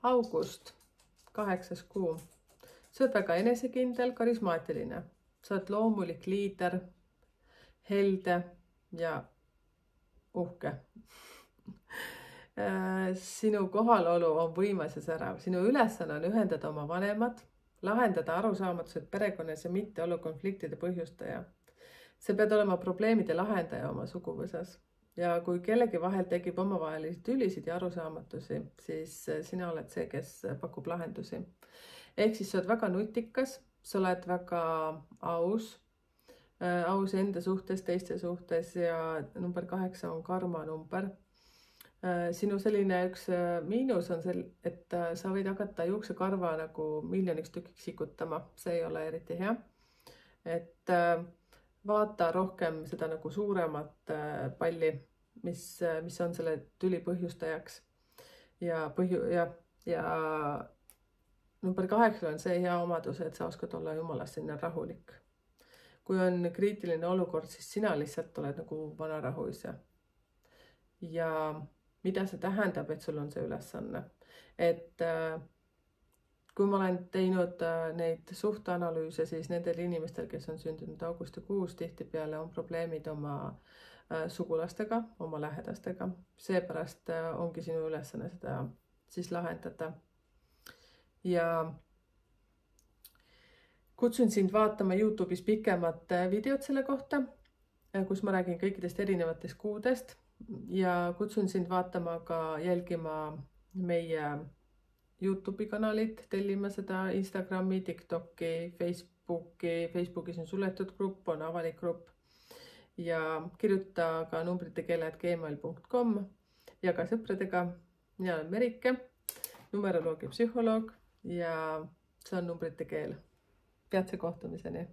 August, 8. kuu. Sa oled väga enesekindel, karismaatiline. Sa oled loomulik liider, helde ja uhke. Sinu kohalolu on võimas ja särav. Sinu ülesanne on ühendada oma vanemad, lahendada arusaamatused perekonnas ja mitte olla konfliktide põhjustaja. Sa pead olema probleemide lahendaja oma suguvõsas. Ja kui kellegi vahel tekib omavahelisi tülisid ja arusaamatusi, siis sina oled see, kes pakub lahendusi. Ehk siis sa oled väga nutikas, sa oled väga aus enda suhtes, teiste suhtes ja number 8 on karma number. Sinu selline üks miinus on et sa võid hakata juuksekarva nagu miljoniks tükiks sikutama. See ei ole eriti hea. Et vaata rohkem seda nagu suuremat palli, mis on selle tüli põhjustajaks. Ja number 8 on see hea omadus, et sa oskad olla jumalast sinna rahulik. Kui on kriitiline olukord, siis sina lihtsalt oled nagu vanarahus. Ja mida see tähendab, et sul on see ülesanne? Et kui ma olen teinud neid suhtanalüüse, siis nendel inimestel, kes on sündinud augustikuus, tihtipeale on probleemid oma sugulastega, oma lähedastega. Seepärast ongi sinu ülesanne seda siis lahendada. Ja kutsun sind vaatama YouTube'is pikemat videot selle kohta, kus ma räägin kõikidest erinevatest kuudest ja kutsun sind vaatama ka jälgima meie YouTube'i kanalit, tellima seda Instagrami, TikToki, Facebooki. Facebookis on suletud grupp, on avalik grupp ja kirjuta ka numbrittekeel@gmail.com ja ka sõpradega. Mina olen Merike, numeroloog ja psühholoog ja see on Numbrite keel. Peatse kohtumiseni.